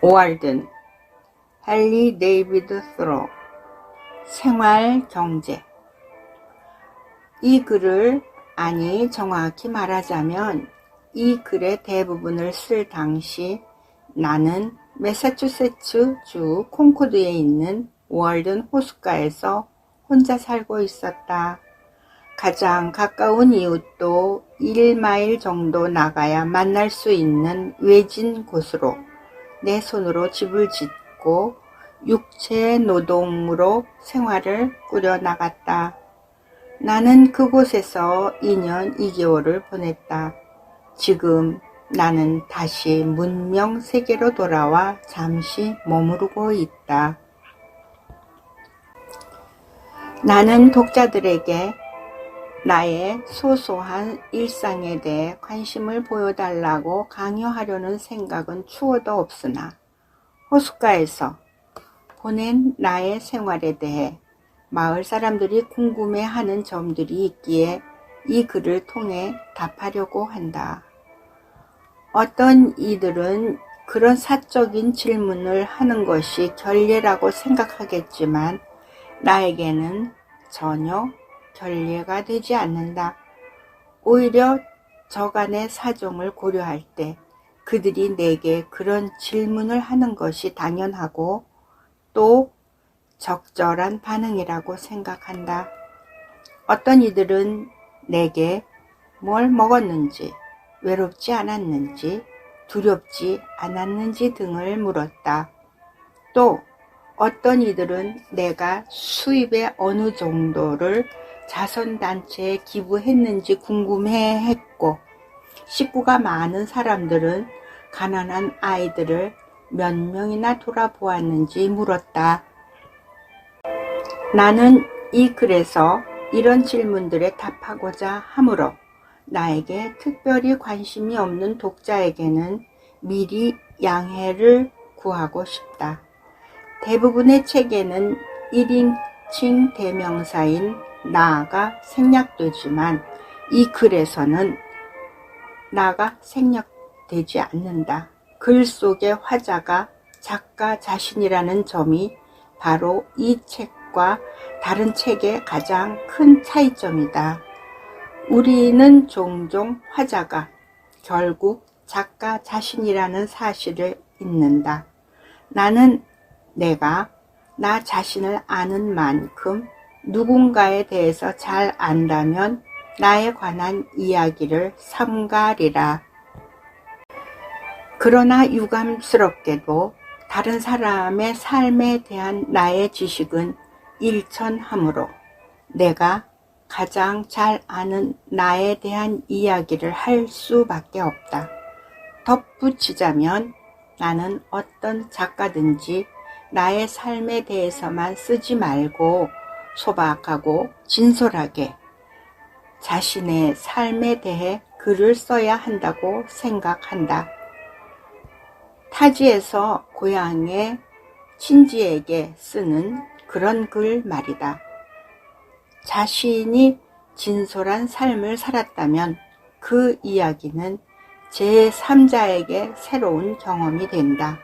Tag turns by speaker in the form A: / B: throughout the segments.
A: 오알든, 헨리 데이비드 스로, 생활경제. 이 글을 정확히 말하자면 이 글의 대부분을 쓸 당시 나는 매사추세츠 주 콘코드에 있는 오알든 호숫가에서 혼자 살고 있었다. 가장 가까운 이웃도 1마일 정도 나가야 만날 수 있는 외진 곳으로 내 손으로 집을 짓고 육체 노동으로 생활을 꾸려나갔다. 나는 그곳에서 2년 2개월을 보냈다. 지금 나는 다시 문명 세계로 돌아와 잠시 머무르고 있다. 나는 독자들에게 나의 소소한 일상에 대해 관심을 보여달라고 강요하려는 생각은 추호도 없으나 호숫가에서 보낸 나의 생활에 대해 마을 사람들이 궁금해하는 점들이 있기에 이 글을 통해 답하려고 한다. 어떤 이들은 그런 사적인 질문을 하는 것이 결례라고 생각하겠지만 나에게는 전혀 결례가 되지 않는다. 오히려 저간의 사정을 고려할 때 그들이 내게 그런 질문을 하는 것이 당연하고 또 적절한 반응이라고 생각한다. 어떤 이들은 내게 뭘 먹었는지, 외롭지 않았는지, 두렵지 않았는지 등을 물었다. 또 어떤 이들은 내가 수입의 어느 정도를 자선단체에 기부했는지 궁금해했고, 식구가 많은 사람들은 가난한 아이들을 몇 명이나 돌아보았는지 물었다. 나는 이 글에서 이런 질문들에 답하고자 하므로 나에게 특별히 관심이 없는 독자에게는 미리 양해를 구하고 싶다. 대부분의 책에는 1인칭 대명사인 나가 생략되지만 이 글에서는 나가 생략되지 않는다. 글 속의 화자가 작가 자신이라는 점이 바로 이 책과 다른 책의 가장 큰 차이점이다. 우리는 종종 화자가 결국 작가 자신이라는 사실을 잊는다. 나는 내가 나 자신을 아는 만큼 누군가에 대해서 잘 안다면 나에 관한 이야기를 삼가리라. 그러나 유감스럽게도 다른 사람의 삶에 대한 나의 지식은 일천하므로 내가 가장 잘 아는 나에 대한 이야기를 할 수밖에 없다. 덧붙이자면 나는 어떤 작가든지 나의 삶에 대해서만 쓰지 말고 소박하고 진솔하게 자신의 삶에 대해 글을 써야 한다고 생각한다. 타지에서 고향의 친지에게 쓰는 그런 글 말이다. 자신이 진솔한 삶을 살았다면 그 이야기는 제3자에게 새로운 경험이 된다.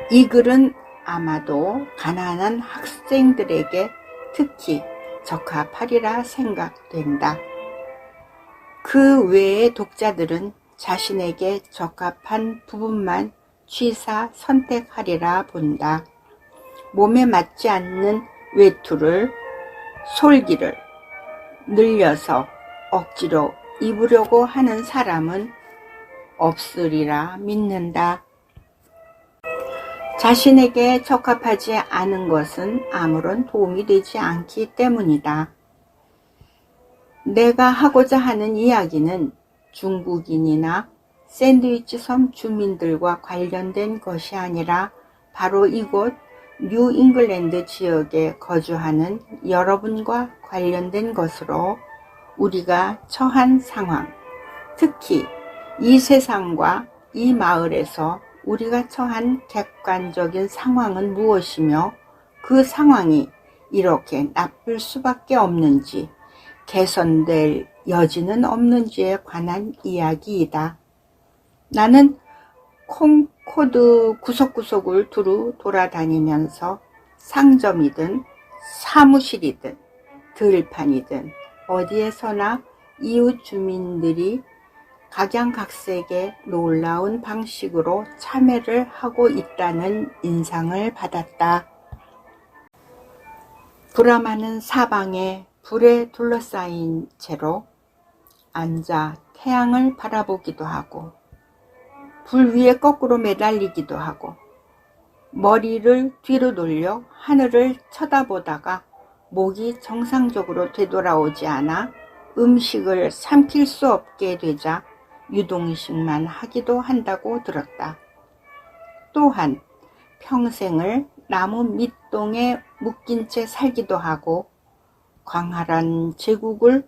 A: 이 글은 아마도 가난한 학생들에게 특히 적합하리라 생각된다. 그 외의 독자들은 자신에게 적합한 부분만 취사 선택하리라 본다. 몸에 맞지 않는 외투를, 솔기를 늘려서 억지로 입으려고 하는 사람은 없으리라 믿는다. 자신에게 적합하지 않은 것은 아무런 도움이 되지 않기 때문이다. 내가 하고자 하는 이야기는 중국인이나 샌드위치 섬 주민들과 관련된 것이 아니라 바로 이곳 뉴 잉글랜드 지역에 거주하는 여러분과 관련된 것으로 우리가 처한 상황, 특히 이 세상과 이 마을에서 우리가 처한 객관적인 상황은 무엇이며 그 상황이 이렇게 나쁠 수밖에 없는지 개선될 여지는 없는지에 관한 이야기이다. 나는 콩코드 구석구석을 두루 돌아다니면서 상점이든 사무실이든 들판이든 어디에서나 이웃 주민들이 각양각색의 놀라운 방식으로 참여를 하고 있다는 인상을 받았다. 불어많은 사방에 불에 둘러싸인 채로 앉아 태양을 바라보기도 하고 불 위에 거꾸로 매달리기도 하고 머리를 뒤로 돌려 하늘을 쳐다보다가 목이 정상적으로 되돌아오지 않아 음식을 삼킬 수 없게 되자 유동식만 하기도 한다고 들었다. 또한 평생을 나무 밑동에 묶인 채 살기도 하고 광활한 제국을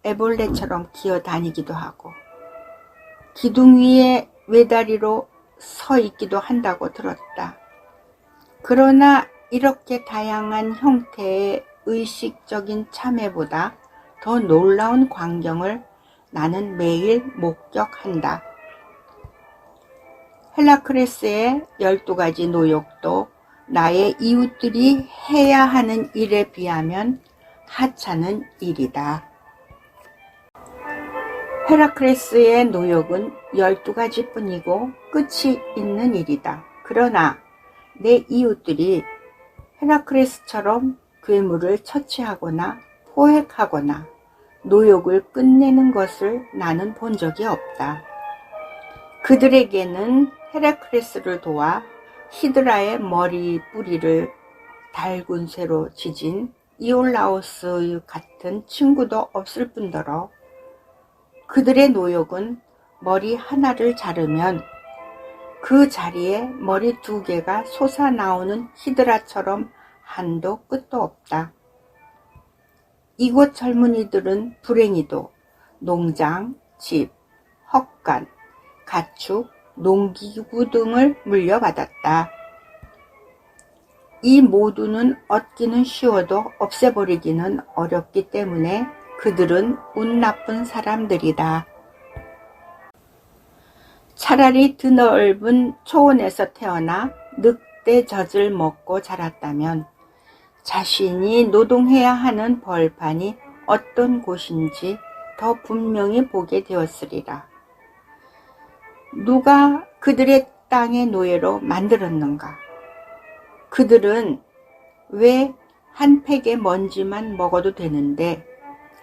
A: 애벌레처럼 기어다니기도 하고 기둥 위에 외다리로 서 있기도 한다고 들었다. 그러나 이렇게 다양한 형태의 의식적인 참여보다 더 놀라운 광경을 나는 매일 목격한다. 헤라클레스의 12가지 노역도 나의 이웃들이 해야 하는 일에 비하면 하찮은 일이다. 헤라클레스의 노역은 12가지 뿐이고 끝이 있는 일이다. 그러나 내 이웃들이 헤라클레스처럼 괴물을 처치하거나 포획하거나 노역을 끝내는 것을 나는 본 적이 없다. 그들에게는 헤라클레스를 도와 히드라의 머리 뿌리를 달군 쇠로 지진 이올라우스 같은 친구도 없을 뿐더러 그들의 노역은 머리 하나를 자르면 그 자리에 머리 2개가 솟아나오는 히드라처럼 한도 끝도 없다. 이곳 젊은이들은 불행히도 농장, 집, 헛간, 가축, 농기구 등을 물려받았다. 이 모두는 얻기는 쉬워도 없애버리기는 어렵기 때문에 그들은 운 나쁜 사람들이다. 차라리 드넓은 초원에서 태어나 늑대 젖을 먹고 자랐다면 자신이 노동해야 하는 벌판이 어떤 곳인지 더 분명히 보게 되었으리라. 누가 그들의 땅의 노예로 만들었는가? 그들은 왜 한 팩의 먼지만 먹어도 되는데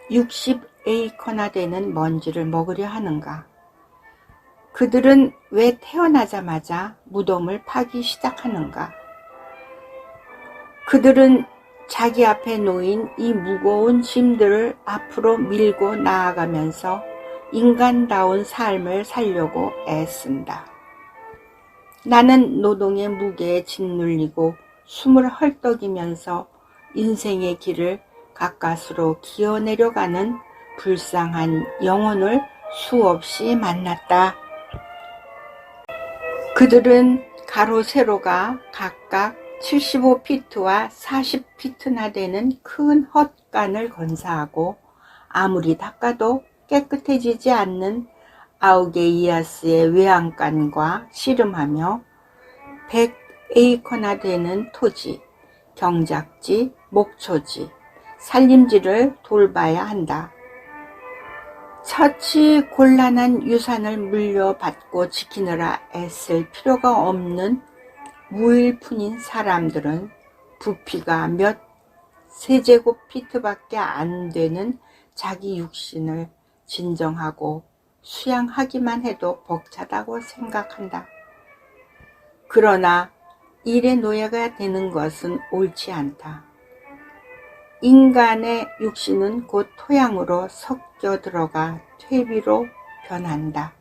A: 60에이커나 되는 먼지를 먹으려 하는가? 그들은 왜 태어나자마자 무덤을 파기 시작하는가? 그들은 자기 앞에 놓인 이 무거운 짐들을 앞으로 밀고 나아가면서 인간다운 삶을 살려고 애쓴다. 나는 노동의 무게에 짓눌리고 숨을 헐떡이면서 인생의 길을 가까스로 기어내려가는 불쌍한 영혼을 수없이 만났다. 그들은 가로 세로가 각각 75피트와 40피트나 되는 큰 헛간을 건사하고 아무리 닦아도 깨끗해지지 않는 아우게이아스의 외양간과 씨름하며 100에이커나 되는 토지, 경작지, 목초지, 살림지를 돌봐야 한다. 처치 곤란한 유산을 물려받고 지키느라 애쓸 필요가 없는 무일푼인 사람들은 부피가 몇 세제곱피트밖에 안 되는 자기 육신을 진정하고 수양하기만 해도 벅차다고 생각한다. 그러나 일의 노예가 되는 것은 옳지 않다. 인간의 육신은 곧 토양으로 섞여 들어가 퇴비로 변한다.